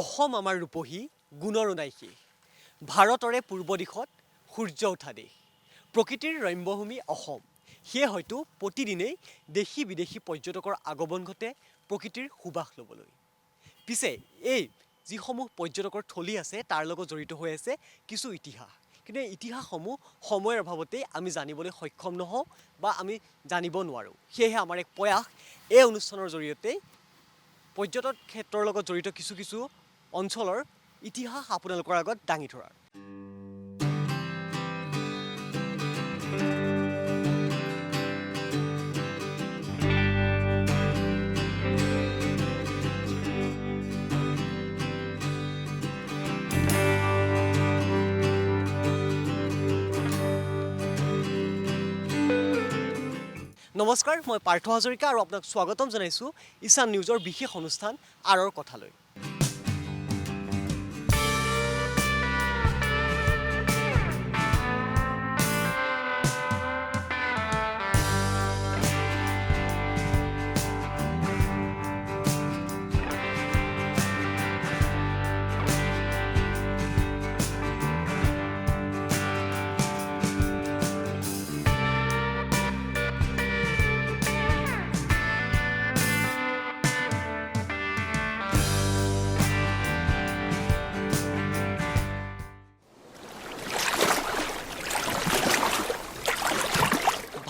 অসম আমাৰ ৰূপহী গুণৰো নাই শেষ। ভাৰতৰে পূৰ্ব দিশত সূৰ্য উঠা দেশ। প্ৰকৃতিৰ ৰম্যভূমি অসম। সেয়ে হয়তো প্ৰতিদিনেই দেশী বিদেশী পৰ্যটকৰ আগমন ঘটে প্ৰকৃতিৰ সুবাস ল'বলৈ। পিছে এই যিসমূহ পৰ্যটকৰ থলী আছে তাৰ লগত জড়িত হৈ আছে কিছু ইতিহাস। কিন্তু এই ইতিহাসসমূহ সময়ৰ অভাৱতেই আমি জানিবলৈ সক্ষম নহওঁ বা আমি জানিব নোৱাৰোঁ। সেয়েহে আমাৰ এক প্ৰয়াস এই অনুষ্ঠানৰ জৰিয়তে পৰ্যটন ক্ষেত্ৰৰ লগত জড়িত কিছু কিছু অঞ্চলৰ ইতিহাস আপোনালোকৰ আগত দাঙি ধৰাৰ। নমস্কাৰ, মই পাৰ্থ হাজৰিকা আৰু আপোনাক স্বাগতম জনাইছোঁ ঈশান নিউজৰ বিশেষ অনুষ্ঠান আঁৰৰ কথালৈ।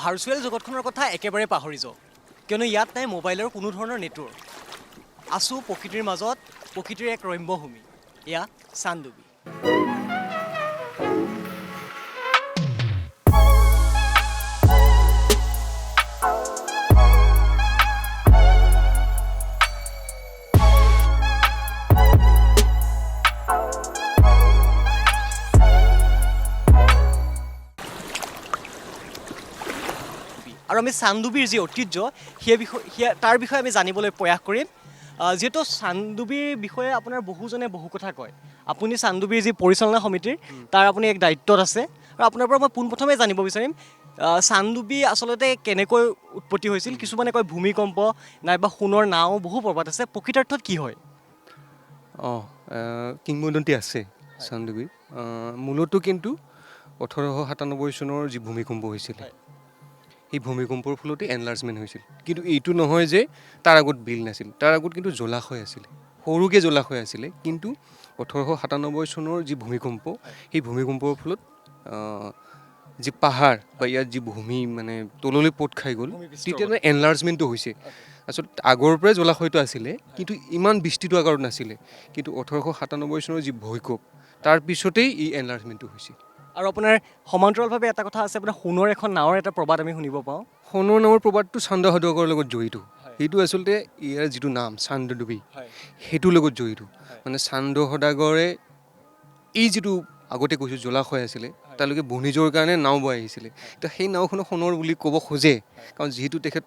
ভাৰ্চুৱেল জগতখনৰ কথা একেবাৰে পাহৰি যাওঁ, কিয়নো ইয়াত নাই মোবাইলৰ কোনো ধৰণৰ নেটৱৰ্ক। আছোঁ প্ৰকৃতিৰ মাজত, প্ৰকৃতিৰ এক ৰম্যভূমি, এয়া চানডুবি। আৰু আমি চানডুবিৰ যি ঐতিহ্য তাৰ বিষয়ে আমি জানিবলৈ প্ৰয়াস কৰিম। যিহেতু চানডুবিৰ বিষয়ে আপোনাৰ বহুজনে বহু কথা কয়। আপুনি চানডুবিৰ যি পৰিচালনা সমিতিৰ তাৰ আপুনি এক দায়িত্বত আছে, আৰু আপোনাৰ পৰা মই পোনপ্ৰথমে জানিব বিচাৰিম চানডুবি আচলতে কেনেকৈ উৎপত্তি হৈছিল। কিছুমানে কয় ভূমিকম্প, নাইবা সোণৰ নাও, বহু প্ৰবাদ আছে। প্ৰকৃতাৰ্থত কি হয়? কিংবদন্তি আছে চানডুবিৰ। মূলতো কিন্তু 1897 চনৰ যি ভূমিকম্প হৈছিলে, সেই ভূমিকম্পৰ ফলতে এনলাৰ্জমেণ্ট হৈছিল। কিন্তু এইটো নহয় যে তাৰ আগত বিল নাছিল, তাৰ আগত কিন্তু জলাশয় আছিলে, সৰুকৈ জলাশয় আছিলে। কিন্তু 1897 চনৰ যি ভূমিকম্প, সেই ভূমিকম্পৰ ফলত যি পাহাৰ বা ইয়াত যি ভূমি মানে তললৈ পোত খাই গ'ল, তেতিয়া মানে এনলাৰ্জমেণ্টটো হৈছে। আচলতে আগৰ পৰাই জলাশয়টো আছিলে, কিন্তু ইমান বিস্তৃত আকাৰত নাছিলে। কিন্তু 1897 চনৰ যি ভূমিকম্প, তাৰ পিছতেই এই এনলাৰ্জমেণ্টটো হৈছে। আৰু আপোনাৰ সমান্তৰালভাৱে এটা কথা আছে, আপোনাৰ সোণৰ এখন নাৱৰ এটা প্ৰবাদ আমি শুনিব পাওঁ। সোণৰ নামৰ প্ৰবাদটো চান্দ সদাগৰৰ লগত জড়িত। সেইটো আচলতে ইয়াৰ যিটো নাম চানডুবি, সেইটোৰ লগত জড়িত। মানে চান্দ সদাগৰে এই যিটো আগতে কৈছোঁ জলাশয় আছিলে, তেওঁলোকে বণিজৰ কাৰণে নাও বৈ আহিছিলে। এতিয়া সেই নাওখনক সোণৰ বুলি ক'ব খোজে, কাৰণ যিহেতু তেখেত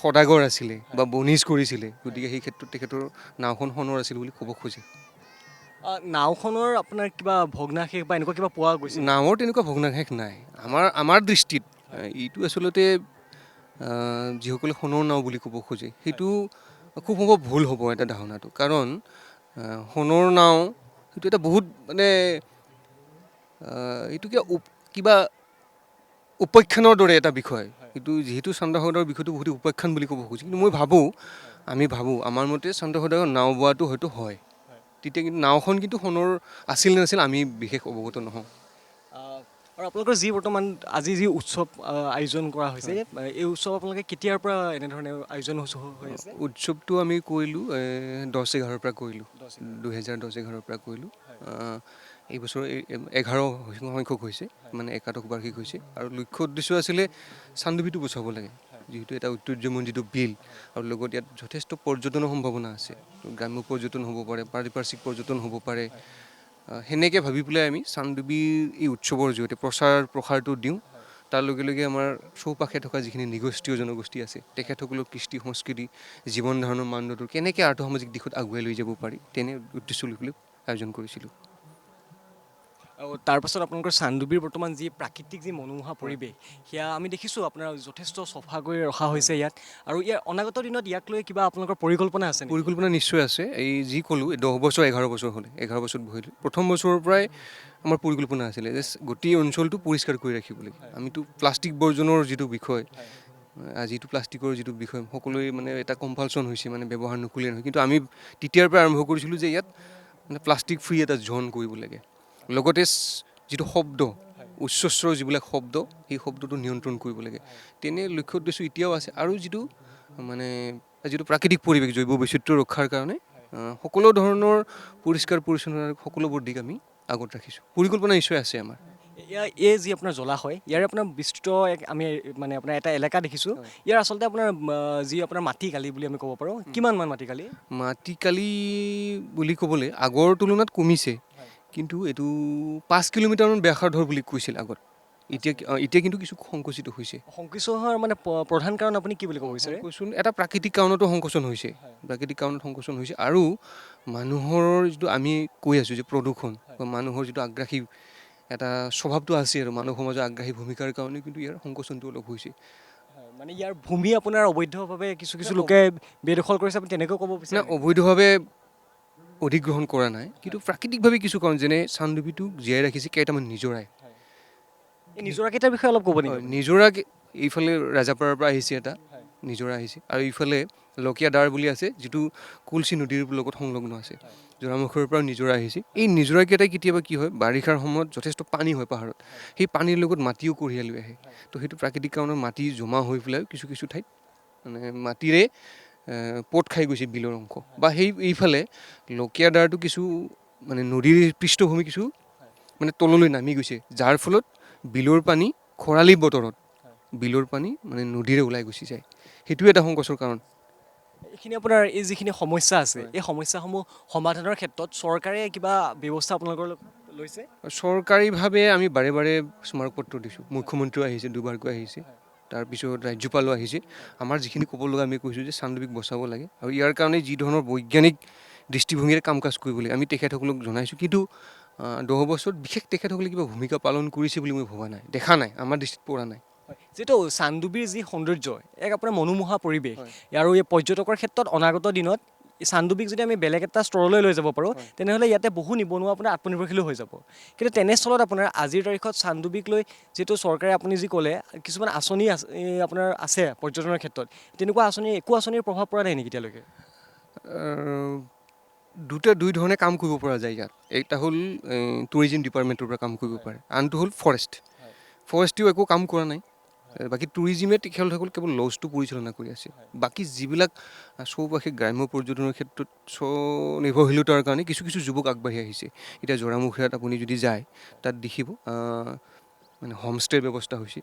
সদাগৰ আছিলে বা বণিজ কৰিছিলে, গতিকে সেই ক্ষেত্ৰত তেখেতৰ নাওখন সোণৰ আছিল বুলি ক'ব খোজে। নাওখনৰ আপোনাৰ কিবা ভগ্নাশেষ বা এনেকুৱা কিবা পোৱা গৈছে? নাৱৰ তেনেকুৱা ভগ্নাশেষ নাই আমাৰ দৃষ্টিত। এইটো আচলতে যিসকলে সোণৰ নাও বুলি ক'ব খোজে, সেইটো খুব সম্ভৱ ভুল হ'ব এটা ধাৰণাটো। কাৰণ সোণৰ নাও সেইটো এটা বহুত মানে এইটো কিবা উপাখ্যানৰ দৰে এটা বিষয়। কিন্তু যিহেতু চান্দ সদাগৰৰ বিষয়টো বহুত উপাখ্যান বুলি ক'ব খুজিছে, কিন্তু আমি ভাবোঁ আমাৰ মতে চান্দ সদাগৰ নাও বোৱাটো হয়তো হয়। তেতিয়া কিন্তু নাওখন কিন্তু সোণৰ আছিল নে নাছিল আমি বিশেষ অৱগত নহওঁ। আৰু আপোনালোকৰ যি বৰ্তমান আজি যি উৎসৱ আয়োজন কৰা হৈছে, এই উৎসৱ আপোনালোকে কেতিয়াৰ পৰা এনেধৰণে আয়োজন হৈ আছে? উৎসৱটো আমি কৰিলোঁ 10-11 পৰা কৰিলোঁ, 2010-11 পৰা কৰিলোঁ। এই বছৰ 11 সংখ্যক হৈছে, মানে একাদশ বাৰ্ষিক হৈছে। আৰু লক্ষ্য উদ্দেশ্য আছিলে চানডুবিটো বচাব লাগে, যিহেতু এটা ঐতিহ্যমণ্ডিত বিল, আৰু লগত ইয়াত যথেষ্ট পৰ্যটনৰ সম্ভাৱনা আছে। গ্ৰাম্য পৰ্যটন হ'ব পাৰে, পাৰিপাৰ্শ্বিক পৰ্যটন হ'ব পাৰে। সেনেকৈ ভাবি পেলাই আমি চানডুবিৰ এই উৎসৱৰ জৰিয়তে প্ৰসাৰটো দিওঁ। তাৰ লগে লগে আমাৰ চৌপাশে থকা যিখিনি নৃগোষ্ঠীয় জনগোষ্ঠী আছে, তেখেতসকলৰ কৃষ্টি সংস্কৃতি, জীৱন ধাৰণৰ মানদণ্ড কেনেকৈ আৰ্থসামাজিক দিশত আগুৱাই লৈ যাব পাৰি, তেনে উদ্দেশ্য লৈ পেলাই আয়োজন কৰিছিলোঁ। আৰু তাৰপাছত আপোনালোকৰ চানডুবিৰ বৰ্তমান যি প্ৰাকৃতিক যি মনোমোহা পৰিৱেশ সেয়া আমি দেখিছোঁ আপোনাৰ যথেষ্ট চফা কৰি ৰখা হৈছে ইয়াত আৰু ইয়াৰ অনাগত দিনত ইয়াক লৈ কিবা আপোনালোকৰ পৰিকল্পনা আছে নেকি? পৰিকল্পনা নিশ্চয় আছে। এই যি ক'লোঁ 10 বছৰ 11 বছৰ হ'লে 11 বছৰত বহিলোঁ প্ৰথম বছৰৰ পৰাই আমাৰ পৰিকল্পনা আছিলে যে গোটেই অঞ্চলটো পৰিষ্কাৰ কৰি ৰাখিবলৈ। আমিতো প্লাষ্টিক বৰ্জনৰ যিটো বিষয় যিটো প্লাষ্টিকৰ যিটো বিষয় সকলোৱে মানে এটা কম্পালচন হৈছে মানে ব্যৱহাৰ নকৰিলে নহয়, কিন্তু আমি তেতিয়াৰ পৰা আৰম্ভ কৰিছিলোঁ যে ইয়াত মানে প্লাষ্টিক ফ্ৰী এটা জন কৰিব লাগে। লগতে যিটো শব্দ উচ্চস্বৰ যিবিলাক শব্দ সেই শব্দটো নিয়ন্ত্ৰণ কৰিব লাগে। তেনে লক্ষ্য উদ্দেশ্য এতিয়াও আছে আৰু যিটো প্ৰাকৃতিক পৰিৱেশ জৈৱ বৈচিত্ৰ্য ৰক্ষাৰ কাৰণে সকলো ধৰণৰ পৰিষ্কাৰ পৰিচ্ছন্নতা সকলোবোৰ দিশ আমি আগত ৰাখিছোঁ। পৰিকল্পনা নিশ্চয় আছে আমাৰ। এই যি আপোনাৰ জলাশয় ইয়াৰ আপোনাৰ বিস্তৃত আমি মানে আপোনাৰ এটা এলেকা দেখিছোঁ। ইয়াৰ আচলতে আপোনাৰ যি আপোনাৰ মাটিকালি বুলি আমি ক'ব পাৰোঁ, কিমান মান মাটিকালি? মাটিকালি বুলি ক'বলৈ আগৰ তুলনাত কমিছে, কিন্তু এইটো 5 কিলোমিটাৰমান ব্যাসাৰ্ধৰ বুলি কৈছিল আগত। এতিয়া কিন্তু কিছু সংকুচিত হৈছে। সংকুচিত হোৱাৰ মানে প্ৰধান কাৰণ আপুনি কি বুলি ক'ব বিচাৰে? সংকোচন এটা প্ৰাকৃতিক কাৰণতো সংকোচন হৈছে। প্ৰাকৃতিক কাৰণত সংকোচন হৈছে আৰু মানুহৰ যিটো আমি কৈ আছোঁ যে প্ৰদূষণ বা মানুহৰ যিটো আগ্ৰাসী এটা স্বভাৱটো আছে আৰু মানুহ সমাজৰ আগ্ৰাসী ভূমিকাৰ কাৰণে কিন্তু ইয়াৰ সংকোচনটো অলপ হৈছে। মানে ইয়াৰ ভূমি আপোনাৰ অবৈধভাৱে কিছু লোকে বেদখল কৰিছে, আপুনি তেনেকৈ ক'ব বিচাৰে? অবৈধভাৱে অধিগ্ৰহণ কৰা নাই, কিন্তু প্ৰাকৃতিকভাৱে কিছু কাৰণ যেনে চানডুবিটোক জীয়াই ৰাখিছে কেইটামান নিজৰাই। এই নিজৰাকেইটাৰ বিষয়ে অলপ ক'ব নেকি? নিজৰা এইফালে ৰাজাপাৰাৰ পৰা আহিছে এটা নিজৰা আহিছে আৰু এইফালে লকীয়া দাৰ বুলি আছে যিটো কুলচি নদীৰ লগত সংলগ্ন আছে। জোৰামুখৰ পৰা নিজৰা আহিছে। এই নিজৰাকেইটাই কেতিয়াবা কি হয় বাৰিষাৰ সময়ত যথেষ্ট পানী হয় পাহাৰত, সেই পানীৰ লগত মাটিও কঢ়িয়াই লৈ আহে। তো সেইটো প্ৰাকৃতিক কাৰণত মাটি জমা হৈ পেলাই কিছু ঠাইত মানে মাটিৰে পট খাই গৈছে বিলৰ অংশ বা এইফালে লকীয়া দাৰটো কিছু মানে নদীৰ পৃষ্ঠভূমি কিছু মানে তললৈ নামি গৈছে, যাৰ ফলত বিলৰ পানী খৰালি বতৰত বিলৰ পানী মানে নদীৰে ওলাই গুচি যায়। সেইটো এটা সংকটৰ কাৰণ। এইখিনি আপোনাৰ এই যিখিনি সমস্যা আছে এই সমস্যাসমূহ সমাধানৰ ক্ষেত্ৰত চৰকাৰে কিবা ব্যৱস্থা আপোনালোকৰ লৈছে? চৰকাৰীভাৱে আমি বাৰে বাৰে স্মাৰকপত্ৰ দিছোঁ। মুখ্যমন্ত্ৰীও আহিছে, দুবাৰকৈ আহিছে, তাৰপিছত ৰাজ্যপালো আহিছে। আমাৰ যিখিনি ক'ব লগা আমি কৈছোঁ যে চানডুবিক বচাব লাগে আৰু ইয়াৰ কাৰণে যি ধৰণৰ বৈজ্ঞানিক দৃষ্টিভংগীৰে কাম কাজ কৰিব লাগে আমি তেখেতসকলক জনাইছোঁ। কিন্তু 10 বছৰত বিশেষ তেখেতসকলে কিবা ভূমিকা পালন কৰিছে বুলি মই ভবা নাই, দেখা নাই, আমাৰ দৃষ্টিত পৰা নাই। যিটো চানডুবিৰ যি সৌন্দৰ্য এক আপোনাৰ মনোমোহা পৰিৱেশ আৰু এই পৰ্যটকৰ ক্ষেত্ৰত অনাগত দিনত চানডুবিক যদি আমি বেলেগ এটা স্তৰলৈ লৈ যাব পাৰোঁ তেনেহ'লে ইয়াতে বহু নিবনুৱা আপোনাৰ আত্মনিৰ্ভৰশীলো হৈ যাব। কিন্তু তেনেস্থলত আপোনাৰ আজিৰ তাৰিখত চানডুবিক লৈ যিটো চৰকাৰে আপুনি যি ক'লে কিছুমান আঁচনি আপোনাৰ আছে পৰ্যটনৰ ক্ষেত্ৰত, তেনেকুৱা একো আঁচনিৰ প্ৰভাৱ পৰা নাই নেকি এতিয়ালৈকে? দুই ধৰণে কাম কৰিব পৰা যায় ইয়াত। এটা হ'ল টুৰিজিম ডিপাৰ্টমেণ্টৰ পৰা কাম কৰিব পাৰে, আনটো হ'ল ফৰেষ্টেও একো কাম কৰা নাই। বাকী টুৰিজিমে তেখেতসকল কেৱল লজটো পৰিচালনা কৰি আছে। বাকী যিবিলাক চৌপাশে গ্ৰাম্য পৰ্যটনৰ ক্ষেত্ৰত স্বনিৰ্ভৰশীলতাৰ কাৰণে কিছু যুৱক আগবাঢ়ি আহিছে। এতিয়া জোৰামুখীয়াত আপুনি যদি যায় তাত দেখিব মানে হোমষ্টেৰ ব্যৱস্থা হৈছে।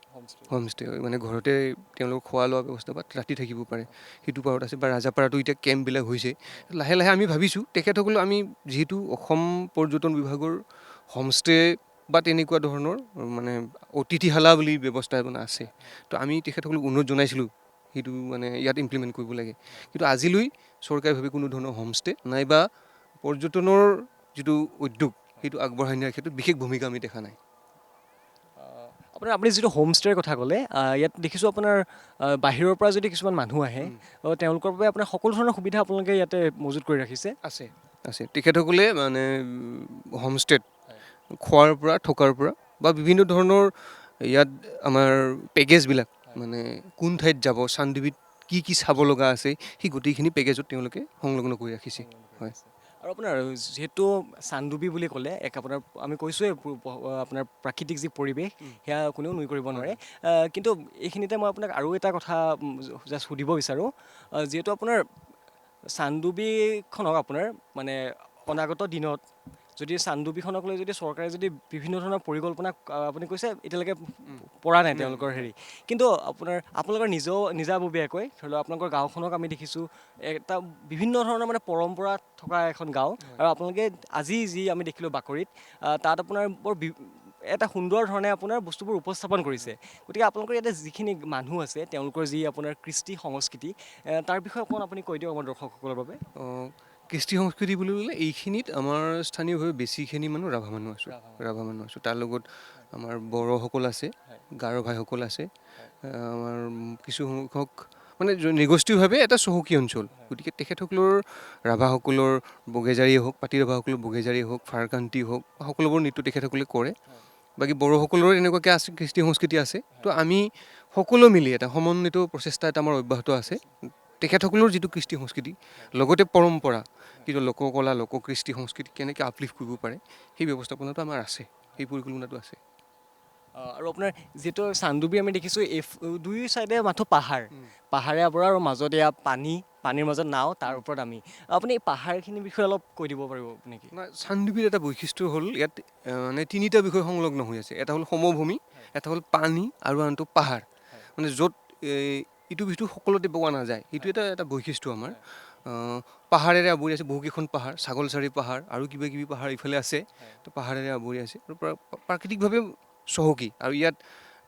হোমষ্টে মানে ঘৰতে তেওঁলোকৰ খোৱা লোৱা ব্যৱস্থা বা ৰাতি থাকিব পাৰে, সেইটো পাৰত আছে। বা ৰাজাপাৰাতো এতিয়া কেম্পবিলাক হৈছে। লাহে লাহে আমি ভাবিছোঁ তেখেতসকলে আমি যিহেতু অসম পৰ্যটন বিভাগৰ হোমষ্টে বা তেনেকুৱা ধৰণৰ মানে অতিথিশালা বুলি ব্যৱস্থা মানে আছে, তো আমি তেখেতসকলক অনুৰোধ জনাইছিলোঁ সেইটো মানে ইয়াত ইমপ্লিমেণ্ট কৰিব লাগে। কিন্তু আজিলৈ চৰকাৰীভাৱে কোনো ধৰণৰ হোমষ্টে নাইবা পৰ্যটনৰ যিটো উদ্যোগ সেইটো আগবঢ়াই নিয়াৰ ক্ষেত্ৰত বিশেষ ভূমিকা আমি দেখা নাই। আপুনি যিটো হোমষ্টেৰ কথা ক'লে ইয়াত দেখিছোঁ আপোনাৰ বাহিৰৰ পৰা যদি কিছুমান মানুহ আহে তেওঁলোকৰ বাবে আপোনাৰ সকলো ধৰণৰ সুবিধা আপোনালোকে ইয়াতে মজুত কৰি ৰাখিছে? আছে তেখেতসকলে মানে হোমষ্টেত খোৱাৰ পৰা থকাৰ পৰা বা বিভিন্ন ধৰণৰ ইয়াত আমাৰ পেকেজবিলাক মানে কোন ঠাইত যাব চানডুবিত কি চাব লগা আছে সেই গোটেইখিনি পেকেজত তেওঁলোকে সংলগ্ন কৰি ৰাখিছে। হয়। আৰু আপোনাৰ যিহেতু চানডুবি বুলি ক'লে আপোনাৰ আমি কৈছোঁৱে আপোনাৰ প্ৰাকৃতিক যি পৰিৱেশ সেয়া কোনেও নুই কৰিব নোৱাৰে। কিন্তু এইখিনিতে মই আপোনাক আৰু এটা কথা জাষ্ট সুধিব বিচাৰোঁ, যিহেতু আপোনাৰ চানডুবিখনক আপোনাৰ মানে অনাগত দিনত যদি চানডুবিখনক লৈ যদি চৰকাৰে যদি বিভিন্ন ধৰণৰ পৰিকল্পনা আপুনি কৈছে এতিয়ালৈকে পৰা নাই তেওঁলোকৰ হেৰি, কিন্তু আপোনালোকৰ নিজাববীয়াকৈ ধৰি লওক আপোনালোকৰ গাঁওখনক আমি দেখিছোঁ এটা বিভিন্ন ধৰণৰ মানে পৰম্পৰা থকা এখন গাঁও আৰু আপোনালোকে আজি যি আমি দেখিলোঁ বাকৰিত তাত আপোনাৰ বৰ এটা সুন্দৰ ধৰণে আপোনাৰ বস্তুবোৰ উপস্থাপন কৰিছে। গতিকে আপোনালোকৰ ইয়াতে যিখিনি মানুহ আছে তেওঁলোকৰ যি আপোনাৰ কৃষ্টি সংস্কৃতি তাৰ বিষয়ে অকণমান আপুনি কৈ দিয়ক আমাৰ দৰ্শকসকলৰ বাবে। কৃষ্টি সংস্কৃতি বুলি ক'লে এইখিনিত আমাৰ স্থানীয়ভাৱে বেছিখিনি মানুহ ৰাভা মানুহ আছোঁ। ৰাভা মানুহ আছোঁ, তাৰ লগত আমাৰ বড়োসকল আছে, গাৰো ভাইসকল আছে, আমাৰ কিছু সংখ্যক মানে নৃগোষ্ঠীয়ভাৱে এটা চহকী অঞ্চল। গতিকে তেখেতসকলৰ ৰাভাসকলৰ বগেজাৰীয়ে হওক, পাতি ৰাভাসকলৰ বগেজাৰীয়ে হওক, ফাৰকান্তি হওক, সকলোবোৰ নৃত্য তেখেতসকলে কৰে। বাকী বড়োসকলৰো এনেকুৱাকৈ আছে, কৃষ্টি সংস্কৃতি আছে। তো আমি সকলো মিলি এটা সমন্বিত প্ৰচেষ্টা এটা আমাৰ অব্যাহত আছে। তেখেতসকলৰ যিটো কৃষ্টি সংস্কৃতি লগতে পৰম্পৰা, কিন্তু লোককলা, লোককৃষ্টি সংস্কৃতি কেনেকৈ আপলিফ্ট কৰিব পাৰে সেই ব্যৱস্থাপনাটো আমাৰ আছে, সেই পৰিকল্পনাটো আছে। আৰু আপোনাৰ যিটো চানডুবি আমি দেখিছোঁ এই দুই চাইডে মাথো পাহাৰে আৱৰা আৰু মাজত এয়া পানীৰ মাজত নাও, তাৰ ওপৰত আমি। আপুনি এই পাহাৰখিনিৰ বিষয়ে অলপ কৈ দিব পাৰিব নেকি? চানডুবিৰ এটা বৈশিষ্ট্য হ'ল ইয়াত মানে তিনিটা বিষয় সংলগ্ন হৈ আছে। এটা হ'ল সমভূমি, এটা হ'ল পানী আৰু আনটো পাহাৰ। মানে য'ত ইটো সিটো সকলোতে পোৱা নাযায়, সেইটো এটা বৈশিষ্ট্য আমাৰ। পাহাৰেৰে আৱৰি আছে বহুকেইখন পাহাৰ, ছাগলচাৰী পাহাৰ আৰু কিবা কিবি পাহাৰ ইফালে আছে। তো পাহাৰেৰে আৱৰি আছে আৰু প্ৰাকৃতিকভাৱে চহকী। আৰু ইয়াত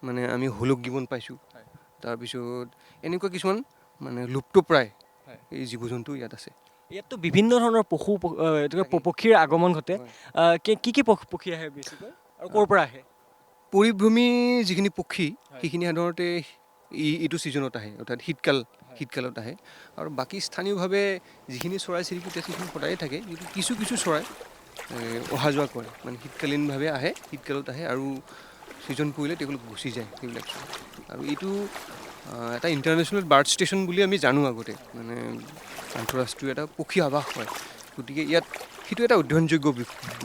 মানে আমি হোলক গিবন পাইছোঁ, তাৰপিছত এনেকুৱা কিছুমান মানে লুপ্তপ্ৰায় এই জীৱ জন্তু ইয়াত আছে। ইয়াততো বিভিন্ন ধৰণৰ পক্ষীৰ আগমন ঘটে। কি কি পক্ষী আহে বেছিকৈ আৰু ক'ৰ পৰা আহে? পৰিভ্ৰমী যিখিনি পক্ষী সেইখিনি সাধাৰণতে এইটো ছিজনত আহে, অৰ্থাৎ শীতকালত আহে। আৰু বাকী স্থানীয়ভাৱে যিখিনি চৰাই চিৰিকটি আছে সেইখিনি সদায়ে থাকে, কিন্তু কিছু কিছু চৰাই অহা যোৱা কৰে। মানে শীতকালীনভাৱে আহে, শীতকালত আহে আৰু ছিজন পৰিলে তেওঁলোক গুচি যায় সেইবিলাক চৰাই। আৰু এইটো এটা ইণ্টাৰনেশ্যনেল বাৰ্ড ষ্টেচন বুলি আমি জানো আগতে, মানে আন্তঃৰাষ্ট্ৰীয় এটা পক্ষী আৱাস হয়। গতিকে ইয়াত সেইটো এটা অধ্যয়নযোগ্য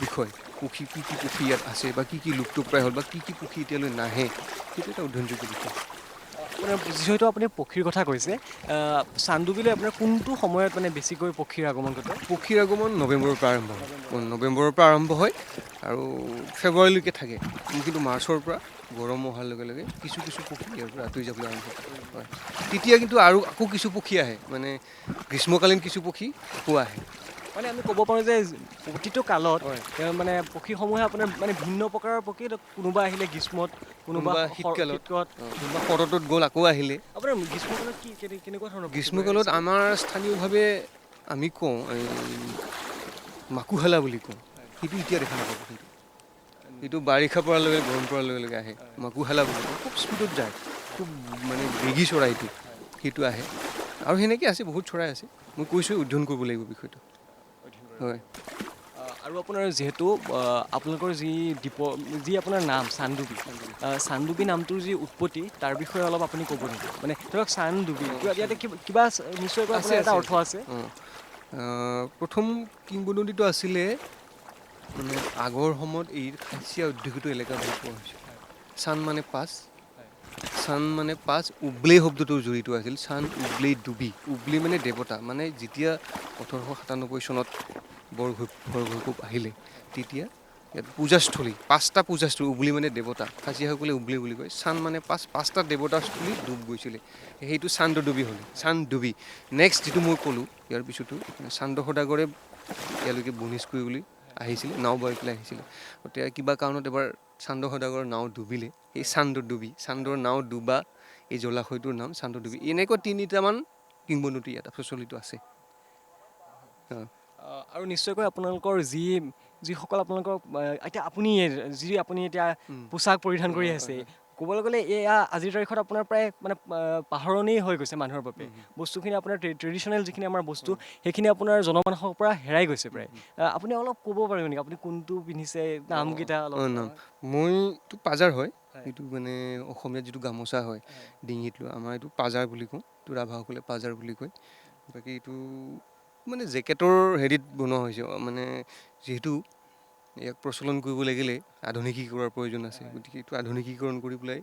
বিষয়। কি কি পক্ষী ইয়াত আছে বা কি লুপ্তপ্ৰায় হ'ল বা কি পক্ষী এতিয়ালৈ নাহে, সেইটো এটা অধ্যয়নযোগ্য বিষয়। আপোনাৰ যিহেতু আপুনি পক্ষীৰ কথা কৈছে, চানডুবিলৈ আপোনাৰ কোনটো সময়ত মানে বেছিকৈ পক্ষীৰ আগমন ঘটে? পক্ষীৰ আগমন নৱেম্বৰৰ পৰা আৰম্ভ হয়। নৱেম্বৰৰ পৰা আৰম্ভ হয় আৰু ফেব্ৰুৱাৰীলৈকে থাকে। কিন্তু মাৰ্চৰ পৰা গৰম অহাৰ লগে লগে কিছু পক্ষী ইয়াৰ পৰা আঁতৰি যাবলৈ আৰম্ভ হয়। তেতিয়া কিন্তু আকৌ কিছু পক্ষী আহে, মানে গ্ৰীষ্মকালীন কিছু পক্ষী আকৌ আহে। মানে আমি ক'ব পাৰোঁ যে প্ৰতিটো কালত মানে পক্ষীসমূহে আপোনাৰ মানে ভিন্ন প্ৰকাৰৰ পক্ষী, কোনোবা আহিলে গ্ৰীষ্মত, কোনোবা শীতকালত, কোনোবা শৰতত গ'ল আকৌ আহিলে। আপোনাৰ গ্ৰীষ্মকালত কেনেকুৱা ধৰণৰ? গ্ৰীষ্মকালত আমাৰ স্থানীয়ভাৱে আমি কওঁ মাকুহালা বুলি কওঁ, সেইটো এতিয়া দেখা নাপাব। কিন্তু সেইটো বাৰিষা পৰাৰ লগে লগে, গৰম পৰাৰ লগে লগে আহে। মাকুহালা বুলি কওঁ, খুব স্পীডত যায়, খুব মানে বেগী চৰাইটো, সেইটো আহে। আৰু সেনেকৈ আছে, বহুত চৰাই আছে। মই কৈছোঁ অধ্যয়ন কৰিব লাগিব বিষয়টো। হয়। আৰু আপোনাৰ যিহেতু আপোনালোকৰ যি আপোনাৰ নাম চানডুবি নামটোৰ যি উৎপত্তি, তাৰ বিষয়ে অলপ আপুনি ক'ব নেকি? মানে ধৰক চানডুবি, ইয়াতে কিবা নিশ্চয়কৈ আপোনাৰ এটা অৰ্থ আছে। প্ৰথম কিংবদন্তিটো আছিলে মানে আগৰ সময়ত এই খাচীয়া অধ্যুষিত এলেকা বুলি কোৱা হৈছিল। চান মানে পাঁচ, উবলেই শব্দটোৰ জড়িত আছিল। চান উবলেই ডুবি, উবলি মানে দেৱতা। মানে যেতিয়া 1897 চনত বৰঘৈপুব আহিলে, তেতিয়া ইয়াত পূজাস্থলী, 5টা পূজাস্থলী, উবলি মানে দেৱতা, খাচীয়াসকলে উবলি বুলি কয়। চান মানে পাঁচটা দেৱতাৰ স্থলী ডুব গৈছিলে, সেইটো চান্দডুবি হ'ল, চানডুবি। নেক্সট যিটো মই ক'লোঁ, ইয়াৰ পিছতো চান্দ সদাগৰে ইয়ালৈকে বনিজ কৰিবলৈ আহিছিলে, নাও বাই পেলাই আহিছিলে। গতিকে কিবা কাৰণত এবাৰ চান্দ সদাগৰৰ নাও ডুবিলে, এই চান্দৰ নাও ডুবা এই জলাশয়টোৰ নাম চান্দডুবি। এনেকুৱা 3টামান কিংবদন্তি ইয়াত প্ৰচলিত আছে। আৰু নিশ্চয়কৈ আপোনালোকৰ যিসকল আপোনালোকৰ এতিয়া আপুনি এতিয়া পোচাক পৰিধান কৰি আছে, ক'বলৈ গ'লে এয়া আজিৰ তাৰিখত আপোনাৰ প্ৰায় মানে পাহৰণি হৈ গৈছে মানুহৰ বাবে। বস্তুখিনি আপোনাৰ ট্ৰেডিশ্যনেল যিখিনি আমাৰ বস্তু, সেইখিনি আপোনাৰ জনমানসৰ পৰা হেৰাই গৈছে প্ৰায়। আপুনি অলপ ক'ব পাৰিব নেকি আপুনি কোনটো পিন্ধিছে, নামকেইটা অলপ? মইতো পাজাৰ হয়, এইটো মানে অসমীয়াত যিটো গামোচা হয় ডিঙিত লোৱা, আমাৰ এইটো পাজাৰ বুলি কওঁ, এইটো ৰাভাসকলে পাজাৰ বুলি কয়। বাকী এইটো মানে জেকেটৰ হেৰিত বনোৱা হৈছে, মানে যিহেতু ইয়াক প্ৰচলন কৰিব লাগিলে আধুনিকীকৰণৰ প্ৰয়োজন আছে। গতিকে এইটো আধুনিকীকৰণ কৰি পেলাই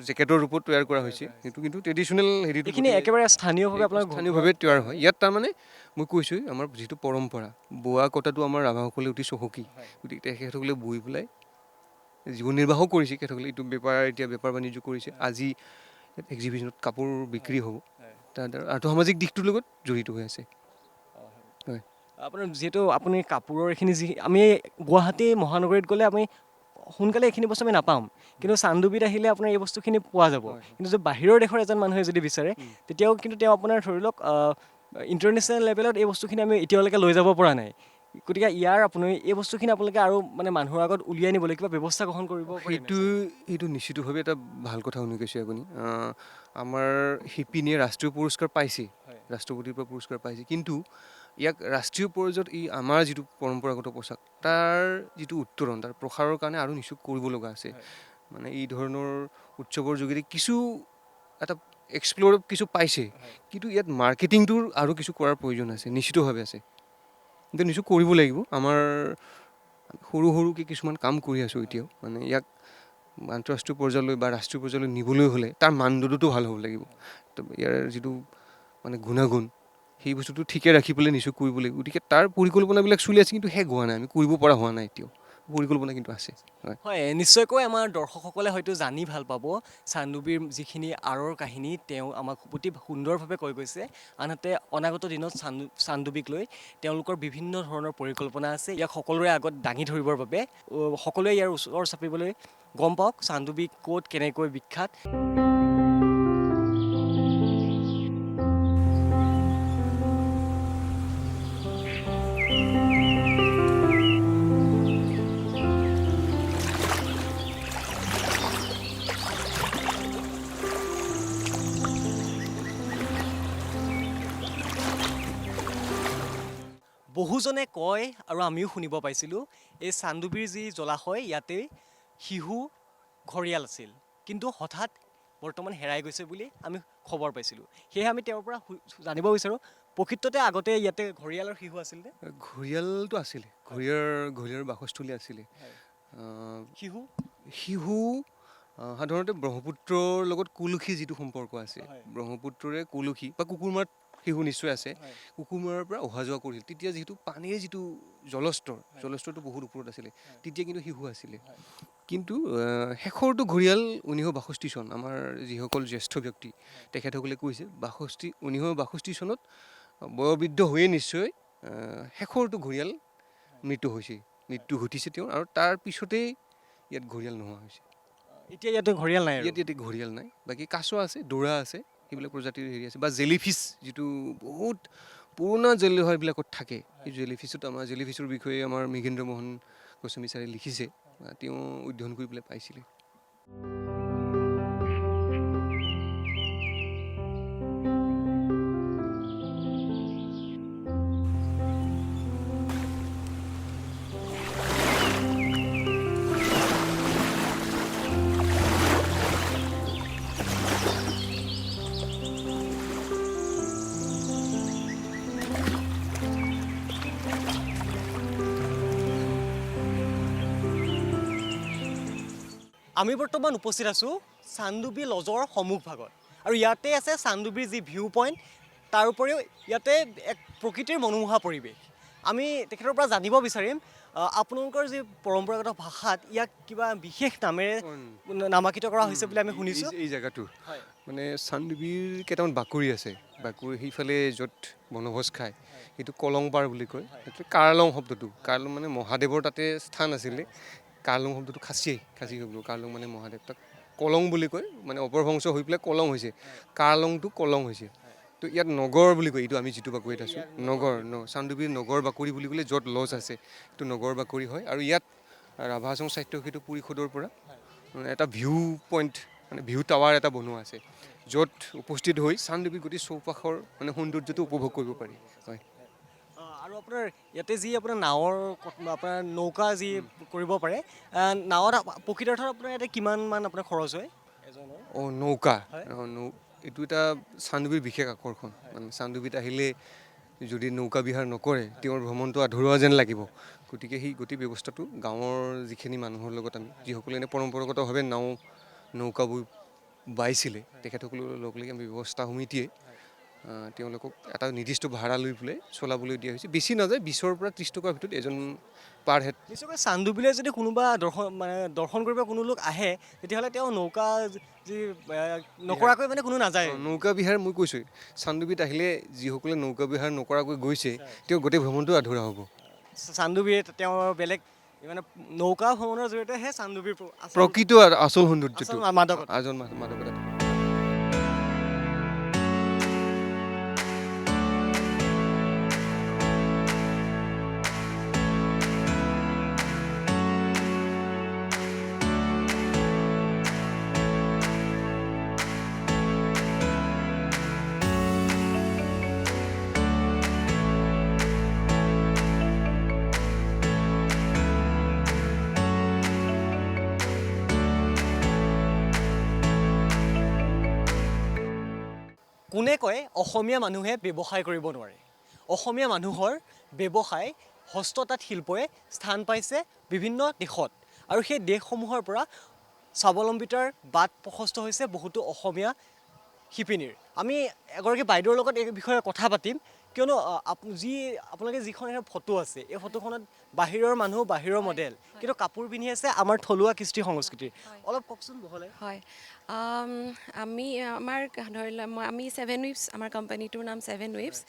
জেকেটৰ ৰূপত তৈয়াৰ কৰা হৈছে। সেইটো কিন্তু ট্ৰেডিশ্যনেল হেৰিটো একেবাৰে স্থানীয়ভাৱে তৈয়াৰ হয়। ইয়াত তাৰমানে মই কৈছোঁ আমাৰ যিটো পৰম্পৰা, বোৱা কটাটো আমাৰ ৰাভাসকলে অতি চহকী। গতিকে তেখেতসকলে বৈ পেলাই জীৱন নিৰ্বাহো কৰিছে। তেখেতসকলে এইটো এতিয়া বেপাৰ বাণিজ্য কৰিছে। আজি এক্সিবিশ্যনত কাপোৰ বিক্ৰী হ'ব, তাৰ আৰ্থসামাজিক দিশটোৰ লগত জড়িত হৈ আছে। হয়। আপোনাৰ যিহেতু আপুনি কাপোৰৰ এইখিনি আমি গুৱাহাটী মহানগৰীত গ'লে আমি সোনকালে এইখিনি বস্তু আমি নাপাম, কিন্তু চানডুবিত আহিলে আপোনাৰ এই বস্তুখিনি পোৱা যাব। কিন্তু যদি বাহিৰৰ দেশৰ এজন মানুহে যদি বিচাৰে, তেতিয়াও কিন্তু তেওঁ আপোনাৰ ধৰি লওক ইণ্টাৰনেশ্যনেল লেভেলত এই বস্তুখিনি আমি এতিয়ালৈকে লৈ যাব পৰা নাই গতিকে ইয়াৰ আপুনি এই বস্তুখিনি আপোনালোকে আৰু মানে মানুহৰ আগত উলিয়াই নিবলৈ কিবা ব্যৱস্থা গ্ৰহণ কৰিব সেইটো নিশ্চিতভাৱে এটা ভাল কথা শুনি কৈছে আপুনি আমাৰ শিপিনীয়ে ৰাষ্ট্ৰীয় পুৰস্কাৰ পাইছে ৰাষ্ট্ৰপতিৰ পৰা পুৰস্কাৰ পাইছে কিন্তু ইয়াক ৰাষ্ট্ৰীয় পৰ্যায়ত আমাৰ যিটো পৰম্পৰাগত পোচাক তাৰ যিটো উত্তৰণ তাৰ প্ৰসাৰৰ কাৰণে আৰু নিশ্চয় কৰিব লগা আছে মানে এই ধৰণৰ উৎসৱৰ যোগেদি কিছু এটা এক্সপ্ল'ৰ কিছু পাইছে কিন্তু ইয়াত মাৰ্কেটিংটোৰ আৰু কিছু কৰাৰ প্ৰয়োজন আছে নিশ্চিতভাৱে আছে কিন্তু নিশ্চয় কৰিব লাগিব আমাৰ সৰু সৰুকৈ কিছুমান কাম কৰি আছোঁ এতিয়াও মানে ইয়াক আন্তঃৰাষ্ট্ৰীয় পৰ্যায়লৈ বা ৰাষ্ট্ৰীয় পৰ্যায়লৈ নিবলৈ হ'লে তাৰ মানদণ্ডটো ভাল হ'ব লাগিব তো ইয়াৰ যিটো মানে গুণাগুণ সেই বস্তুটো ঠিকে ৰাখি পেলাই নিশ্চয় কৰিব লাগিব গতিকে তাৰ পৰিকল্পনাবিলাক চলি আছে কিন্তু শেষ হোৱা নাই আমি কৰিব পৰা হোৱা নাই এতিয়াও পৰিকল্পনা কিন্তু আছে হয় নিশ্চয়কৈ আমাৰ দৰ্শকসকলে হয়তো জানি ভাল পাব চান্দুবীৰ যিখিনি আঁৰৰ কাহিনী তেওঁ আমাক অতি সুন্দৰভাৱে কৈ গৈছে আনহাতে অনাগত দিনত চান্দুবীক লৈ তেওঁলোকৰ বিভিন্ন ধৰণৰ পৰিকল্পনা আছে ইয়াক সকলোৰে আগত দাঙি ধৰিবৰ বাবে সকলোৱে ইয়াৰ ওচৰ চাপিবলৈ গম পাওক চান্দুবী ক'ত কেনেকৈ বিখ্যাত বহুজনে কয় আৰু আমিও শুনিব পাইছিলোঁ এই চান্দুবীৰ যি জলাশয় ইয়াতে শিহু ঘৰিয়াল আছিল কিন্তু হঠাৎ বৰ্তমান হেৰাই গৈছে বুলি আমি খবৰ পাইছিলোঁ সেয়েহে আমি তেওঁৰ পৰা জানিব বিচাৰোঁ প্ৰকৃততে আগতে ইয়াতে ঘৰিয়ালৰ শিহু আছিলনে ঘৰিয়ালটো আছিলে ঘৰিয়ালৰ বাসস্থলী আছিলে শিহু সাধাৰণতে ব্ৰহ্মপুত্ৰৰ লগত কুলসী যিটো সম্পৰ্ক আছে ব্ৰহ্মপুত্ৰৰে কুলসী বা কুকুৰমাত শিহু নিশ্চয় আছে কুকুৰমাৰৰ পৰা অহা যোৱা কৰিছিল তেতিয়া যিহেতু পানীৰ যিটো জলস্তৰটো বহুত ওপৰত আছিলে তেতিয়া কিন্তু শিহু আছিলে কিন্তু শেষৰটো ঘৰিয়াল 1962 চন আমাৰ যিসকল জ্যেষ্ঠ ব্যক্তি তেখেতসকলে কৈছে 1962 চনত বয়োবৃদ্ধ হৈয়ে নিশ্চয় শেষৰটো ঘৰিয়াল মৃত্যু ঘটিছে তেওঁৰ আৰু তাৰ পিছতেই ইয়াত ঘৰিয়াল নোহোৱা হৈছে এতিয়া ইয়াতে ঘৰিয়াল নাই ইয়াতে ঘৰিয়াল নাই বাকী কাছ আছে দৌৰা আছে সেইবিলাক প্ৰজাতিৰ হেৰি আছে বা জেলিফিছ যিটো বহুত পুৰণা জলাশয়বিলাকত থাকে এই জেলিফিছৰ বিষয়ে আমাৰ মৃগেন্দ্ৰ মোহন গোস্বামী ছাৰে লিখিছে তেওঁ অধ্যয়ন কৰি পেলাই পাইছিলে আমি বৰ্তমান উপস্থিত আছোঁ চান্দুবী লজৰ সন্মুখভাগত আৰু ইয়াতে আছে চান্দুবীৰ যি ভিউ পইণ্ট তাৰ উপৰিও ইয়াতে এক প্ৰকৃতিৰ মনোমোহা পৰিৱেশ আমি তেখেতৰ পৰা জানিব বিচাৰিম আপোনালোকৰ যি পৰম্পৰাগত ভাষাত ইয়াক কিবা বিশেষ নামেৰে নামাকৃত কৰা হৈছে বুলি আমি শুনিছোঁ এই জেগাটো মানে চান্দুবীৰ কেইটামান বাকৰি আছে বাকৰি সেইফালে য'ত বনভোজ খায় সেইটো কলংপাৰ বুলি কয় কাৰ্লং শব্দটো কাৰ্লং মানে মহাদেৱৰ তাতে স্থান আছিলে কাৰ্লং শব্দটো খাচী শব্দ কাৰ্লং মানে মহাদেৱ তাক কলং বুলি কয় মানে অপভ্ৰংশ হৈ পেলাই কলং হৈছে কাৰ্লংটো কলং হৈছে তো ইয়াত নগৰ বুলি কয় এইটো আমি যিটো বাকৰিত আছোঁ চান্দুবীৰ নগৰ বাকৰি বুলি ক'লে য'ত লজ আছে সেইটো নগৰ বাকৰি হয় আৰু ইয়াত ৰাভা হাছং সাহিত্য সেইটো পৰিষদৰ পৰা এটা ভিউ পইণ্ট মানে ভিউ টাৱাৰ এটা বনোৱা আছে য'ত উপস্থিত হৈ চান্দুবীৰ গোটেই চৌপাশৰ মানে সৌন্দৰ্যটো উপভোগ কৰিব পাৰি হয় আৰু আপোনাৰ ইয়াতে যি আপোনাৰ নাৱৰ আপোনাৰ নৌকা যি কৰিব পাৰে নাৱত প্ৰকৃতাৰ্থত আপোনাৰ ইয়াতে কিমানমান আপোনাৰ খৰচ হয় নৌকা এইটো এটা চান্দুবীৰ বিশেষ আকৰ্ষণ মানে চান্দুবীত আহিলে যদি নৌকা বিহাৰ নকৰে তেওঁৰ ভ্ৰমণটো আধৰুৱা যেন লাগিব গতিকে সেই গোটেই ব্যৱস্থাটো গাঁৱৰ যিখিনি মানুহৰ লগত আমি যিসকলে এনে পৰম্পৰাগতভাৱে নৌকাবোৰ বাইছিলে তেখেতসকলৰ লগ লাগি আমি ব্যৱস্থা সমিতিয়ে তেওঁলোকক এটা নিৰ্দিষ্ট ভাড়া লৈ পেলাই চলাবলৈ দিয়া হৈছে বেছি নাযায় 20ৰ পৰা 30 টকাৰ ভিতৰত এজন পাৰ হেড নিশ্চয়কৈ চান্দুবিলৈ যদি কোনোবা দৰ্শন কৰিব কোনো লোক আহে তেতিয়াহ'লে তেওঁ নৌকা যি নকৰাকৈ মানে কোনো নাযায় নৌকা বিহাৰ মই কৈছোঁ চান্দুবিত আহিলে যিসকলে নৌকা বিহাৰ নকৰাকৈ গৈছে তেওঁ গোটেই ভ্ৰমণটো আধৰুৱা হ'ব চান্দুবিত তেওঁ বেলেগ মানে নৌকা ভ্ৰমণৰ জৰিয়তেহে চান্দুবিৰ প্ৰকৃত আচল সৌন্দৰ্যটো মাদকতা কোনে কয় অসমীয়া মানুহে ব্যৱসায় কৰিব নোৱাৰে? অসমীয়া মানুহৰ ব্যৱসায় হস্ততাঁত শিল্পই স্থান পাইছে বিভিন্ন দেশত আৰু সেই দেশসমূহৰ পৰা স্বাৱলম্বিতাৰ বাট প্ৰশস্ত হৈছে বহুতো অসমীয়া শিপিনীৰ। আমি এগৰাকী বাইদেউৰ লগত এই বিষয়ে কথা পাতিম, কিয়নো আপোনালোকে যিখন ফটো আছে এই ফটোখনত বাহিৰৰ মানুহ বাহিৰৰ মডেল, কিন্তু কাপোৰ পিন্ধি আছে আমাৰ থলুৱা কৃষ্টি সংস্কৃতিৰ। অলপ কওকচোন বহলাই। হয়, আমি আমাৰ ধৰি লোৱা আমি 7 Weaves, আমাৰ কোম্পানীটোৰ নাম 7 Weaves।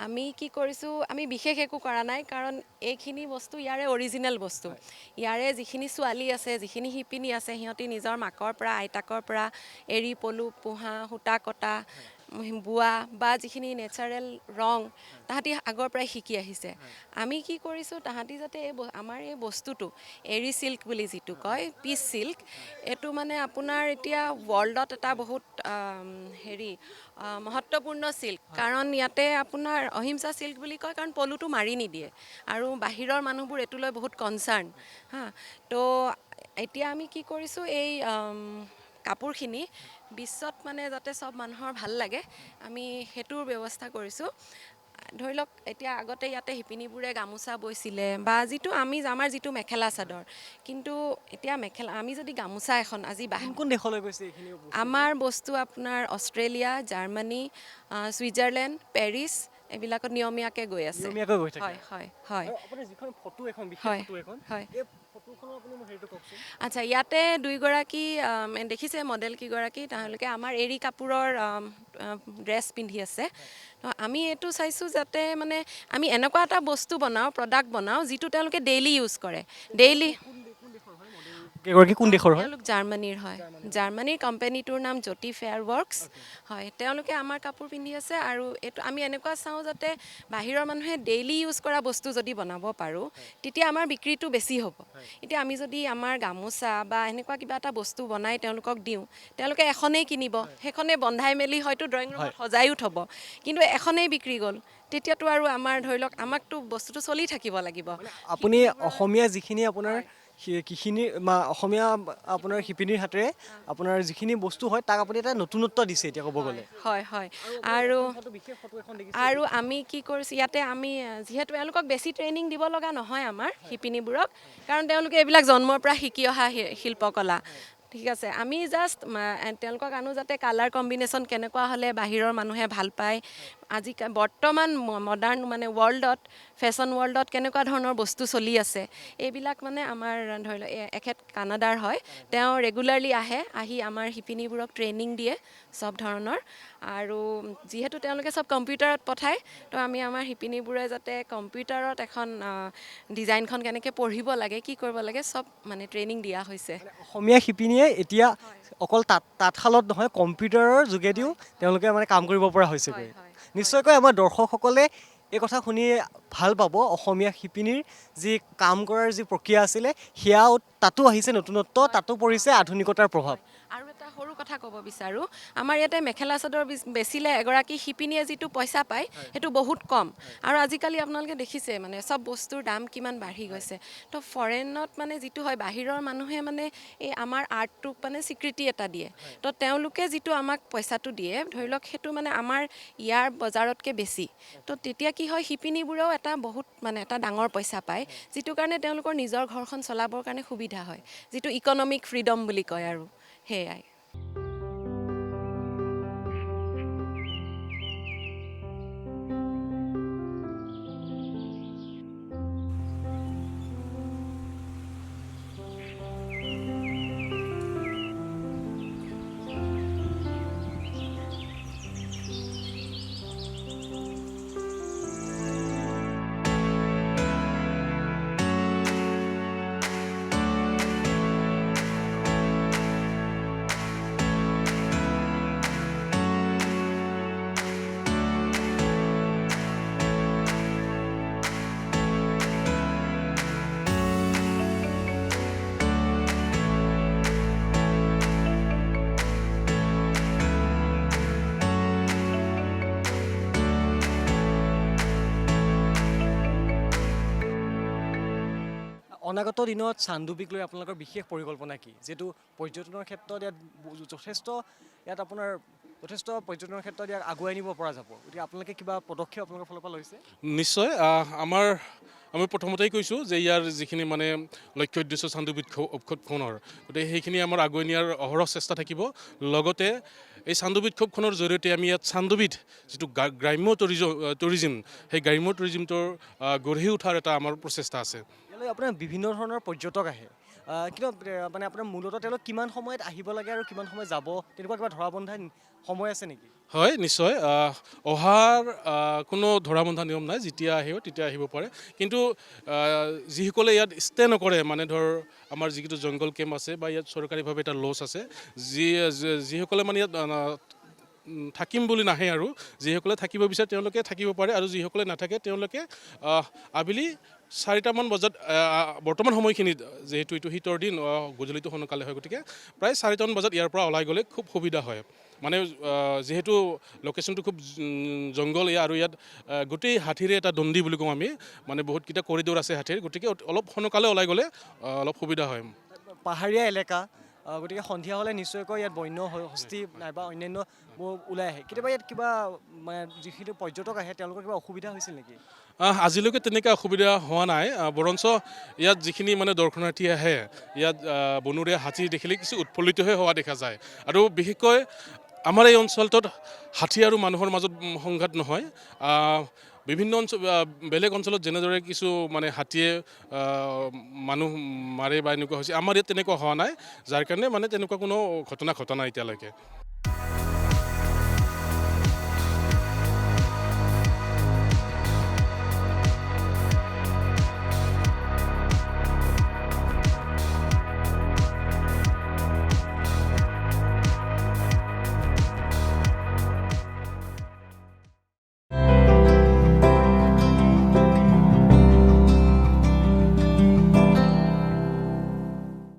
আমি কি কৰিছোঁ, আমি বিশেষ একো কৰা নাই, কাৰণ এইখিনি বস্তু ইয়াৰে অৰিজিনেল বস্তু। ইয়াৰে যিখিনি ছোৱালী আছে, যিখিনি শিপিনী আছে, সিহঁতি নিজৰ মাকৰ পৰা আইতাকৰ পৰা এৰী পলু পোহা, সূতা কটা, বোৱা বা যিখিনি নেচাৰেল ৰং তাহাঁতি আগৰ পৰাই শিকি আহিছে। আমি কি কৰিছোঁ, তাহাঁতি যাতে আমাৰ এই বস্তুটো এৰী চিল্ক বুলি যিটো কয়, পিচ চিল্ক, এইটো মানে আপোনাৰ এতিয়া ৱৰ্ল্ডত এটা বহুত মহত্বপূৰ্ণ চিল্ক, কাৰণ ইয়াতে আপোনাৰ অহিংসা চিল্ক বুলি কয়, কাৰণ পলুটো মাৰি নিদিয়ে আৰু বাহিৰৰ মানুহবোৰ এইটো লৈ বহুত কনচাৰ্ণ হা। তো এতিয়া আমি কি কৰিছোঁ, এই কাপোৰখিনি বিশ্বত মানে যাতে চব মানুহৰ ভাল লাগে, আমি সেইটোৰ ব্যৱস্থা কৰিছোঁ। ধৰি লওক এতিয়া আগতে ইয়াতে শিপিনীবোৰে গামোচা বৈছিলে বা আমাৰ যিটো মেখেলা চাদৰ, কিন্তু এতিয়া আমি যদি গামোচা এখন আজি কোন দেশলৈ গৈছে এইখিনি? আমাৰ বস্তু আপোনাৰ অষ্ট্ৰেলিয়া, জাৰ্মানী, ছুইজাৰলেণ্ড, পেৰিছ এইবিলাকত নিয়মীয়াকৈ গৈ আছে। নিয়মীয়াকৈ গৈ থাকে। হয় হয় হয়। আৰু আপুনি যিখন ফটো এখন বিশেষ হয়, ফটো এখন, হয়। এই ফটোখনৰ আপুনি মোক হেৰিটো কওকচোন। আচ্ছা, ইয়াতে দুইগৰাকী দেখিছে মডেল কেইগৰাকী, তেওঁলোকে আমাৰ এৰী কাপোৰৰ ড্ৰেছ পিন্ধি আছে। তো আমি এইটো চাইছোঁ যাতে মানে আমি এনেকুৱা এটা বস্তু বনাওঁ, প্ৰডাক্ট বনাওঁ, যিটো তেওঁলোকে ডেইলি ইউজ কৰে। ডেইলি কেইগৰাকী কোন দেশৰ হয়? তেওঁলোক জাৰ্মানীৰ হয়। জাৰ্মানীৰ কোম্পানীটোৰ নাম জ্যোতি ফেয়াৰ ৱৰ্কছ হয়। তেওঁলোকে আমাৰ কাপোৰ পিন্ধি আছে আৰু এইটো আমি এনেকুৱা চাওঁ যাতে বাহিৰৰ মানুহে ডেইলি ইউজ কৰা বস্তু যদি বনাব পাৰোঁ, তেতিয়া আমাৰ বিক্ৰীটো বেছি হ'ব। এতিয়া আমি যদি আমাৰ গামোচা বা এনেকুৱা কিবা এটা বস্তু বনাই তেওঁলোকক দিওঁ, তেওঁলোকে এখনেই কিনিব, সেইখনেই বন্ধাই মেলি হয়তো ড্ৰয়িং ৰুমত সজায়ো থ'ব, কিন্তু এখনেই বিক্ৰী গ'ল, তেতিয়াতো আৰু আমাৰ ধৰি লওক আমাকতো বস্তুটো চলি থাকিব লাগিব। আপুনি অসমীয়া যিখিনি আপোনাৰ অসমীয়া আপোনাৰ শিপিনীৰ হাতেৰে আপোনাৰ যিখিনি বস্তু হয়, তাক আপুনি এটা নতুনত্ব দিছে এতিয়া ক'ব গ'লে। হয় হয়। আৰু আমি কি কৰিছোঁ, ইয়াতে আমি যিহেতু এওঁলোকক বেছি ট্ৰেইনিং দিব লগা নহয় আমাৰ শিপিনীবোৰক, কাৰণ তেওঁলোকে এইবিলাক জন্মৰ পৰা শিকি অহা শিল্পকলা। ঠিক আছে, আমি জাষ্ট তেওঁলোকক আনো যাতে কালাৰ কম্বিনেশ্যন কেনেকুৱা হ'লে বাহিৰৰ মানুহে ভাল পায়, বৰ্তমান মডাৰ্ণ মানে ৱৰ্ল্ডত, ফেশ্বন ৱৰ্ল্ডত কেনেকুৱা ধৰণৰ বস্তু চলি আছে, এইবিলাক মানে আমাৰ ধৰি লওক এখেত কানাডাৰ হয়, তেওঁ ৰেগুলাৰলি আহি আমাৰ শিপিনীবোৰক ট্ৰেইনিং দিয়ে চব ধৰণৰ। আৰু যিহেতু তেওঁলোকে চব কম্পিউটাৰত পঠায়, তো আমি আমাৰ শিপিনীবোৰে যাতে কম্পিউটাৰত এখন ডিজাইনখন কেনেকৈ পঢ়িব লাগে, কি কৰিব লাগে, চব মানে ট্ৰেইনিং দিয়া হৈছে। অসমীয়া শিপিনীয়ে এতিয়া অকল তাঁতশালত নহয়, কম্পিউটাৰৰ যোগেদিও তেওঁলোকে মানে কাম কৰিব পৰা হৈছেগৈ। নিশ্চয়কৈ আমাৰ দৰ্শকসকলে এই কথা শুনি ভাল পাব। অসমীয়া শিপিনীৰ যি কাম কৰাৰ যি প্ৰক্ৰিয়া আছিলে, সেয়াও তাতো আহিছে নতুনত্ব, তাতো পৰিছে আধুনিকতাৰ প্ৰভাৱ। আৰু এটা সৰু কথা ক'ব বিচাৰোঁ, আমাৰ ইয়াতে মেখেলা চাদৰ বেচিলে এগৰাকী শিপিনীয়ে যিটো পইচা পায়, সেইটো বহুত কম। আৰু আজিকালি আপোনালোকে দেখিছে মানে চব বস্তুৰ দাম কিমান বাঢ়ি গৈছে। তো ফৰেনত মানে যিটো হয়, বাহিৰৰ মানুহে মানে এই আমাৰ আৰ্টটোক মানে স্বীকৃতি এটা দিয়ে। তো তেওঁলোকে যিটো আমাক পইচাটো দিয়ে, ধৰি লওক সেইটো মানে আমাৰ ইয়াৰ বজাৰতকৈ বেছি। তো তেতিয়া কি হয়, শিপিনীবোৰেও বহুত মানে এটা ডাঙৰ পইচা পায়, যিটো কাৰণে তেওঁলোকৰ নিজৰ ঘৰখন চলাবৰ কাৰণে সুবিধা হয়, যিটো ইকনমিক ফ্ৰীডম বুলি কয় আৰু সেয়াই। অনাগত দিনত চানডুবিক লৈ আপোনালোকৰ বিশেষ পৰিকল্পনা কি? যিহেতু পৰ্যটনৰ ক্ষেত্ৰত ইয়াত যথেষ্ট আপোনাৰ যথেষ্ট পৰ্যটনৰ ক্ষেত্ৰত ইয়াক আগুৱাই নিব পৰা যাব। গতিকে আপোনালোকে কিবা পদক্ষেপ আপোনালোকৰ ফালৰ পৰা লৈছে? নিশ্চয় আমি প্ৰথমতেই কৈছোঁ যে ইয়াৰ যিখিনি মানে লক্ষ্য উদ্দেশ্য চান্দুবি উৎসৱখনৰ, গতিকে সেইখিনি আমাৰ আগুৱাই নিয়াৰ অহৰহ চেষ্টা থাকিব। লগতে এই চান্দুবি উৎসৱখনৰ জৰিয়তে আমি ইয়াত চান্দুবিত যিটো গ্ৰাম্য টুৰিজিম, সেই গ্ৰাম্য টুৰিজিমটোৰ গঢ়ি উঠাৰ এটা আমাৰ প্ৰচেষ্টা আছে। ইয়ালৈ আপোনাৰ বিভিন্ন ধৰণৰ পৰ্যটক আহে, কিন্তু মানে আপোনাৰ মূলতঃ তেওঁলোক কিমান সময়ত আহিব লাগে আৰু কিমান সময়ত যাব, তেনেকুৱা কিবা ধৰা বন্ধা সময় আছে নেকি? হয়, নিশ্চয় অহাৰ কোনো ধৰা বন্ধা নিয়ম নাই, যেতিয়া আহিব তেতিয়া আহিব পাৰে। কিন্তু যিসকলে ইয়াত ষ্টে নকৰে, মানে ধৰ আমাৰ যিটো জংগল কেম্প আছে বা ইয়াত চৰকাৰীভাৱে এটা লজ আছে, যিসকলে মানে ইয়াত থাকিম বুলি নাহে, আৰু যিসকলে থাকিব বিচাৰে তেওঁলোকে থাকিব পাৰে, আৰু যিসকলে নাথাকে তেওঁলোকে আবেলি 4টামান বজাত, বৰ্তমান সময়খিনিত যিহেতু এইটো শীতৰ দিন, গধূলিটো সোনকালে হয়, গতিকে প্ৰায় 4টামান বজাত ইয়াৰ পৰা ওলাই গ'লে খুব সুবিধা হয়। মানে যিহেতু লোকেশ্যনটো খুব জংঘল, আৰু ইয়াত গোটেই হাতীৰে এটা দণ্ডি বুলি কওঁ আমি, মানে বহুতকেইটা কৰিডৰ আছে হাতীৰ, গতিকে অলপ সোনকালে ওলাই গ'লে অলপ সুবিধা হয়। পাহাৰীয়া এলেকা, গতিকে সন্ধিয়া হ'লে নিশ্চয়কৈ ইয়াত বন্য হস্তি নাইবা অন্যান্য ওলাই আহে। কেতিয়াবা ইয়াত কিবা মানে যিখিনি পৰ্যটক আহে তেওঁলোকৰ কিবা অসুবিধা হৈছিল নেকি? আজিলৈকে তেনেকৈ অসুবিধা হোৱা নাই, বৰঞ্চ ইয়াত যিখিনি মানে দৰ্শনাৰ্থী আহে, ইয়াত বনৰীয়া হাতী দেখিলে কিছু উৎফুল্লিতহে হোৱা দেখা যায়। আৰু বিশেষকৈ আমাৰ এই অঞ্চলটোত হাতী আৰু মানুহৰ মাজত সংঘাত নহয়। বিভিন্ন বেলেগ অঞ্চলত যেনেদৰে কিছু মানে হাতীয়ে মানুহ মাৰে বা এনেকুৱা হৈছে, আমাৰ ইয়াত তেনেকুৱা হোৱা নাই, যাৰ কাৰণে মানে তেনেকুৱা কোনো ঘটনা ঘটা নাই এতিয়ালৈকে।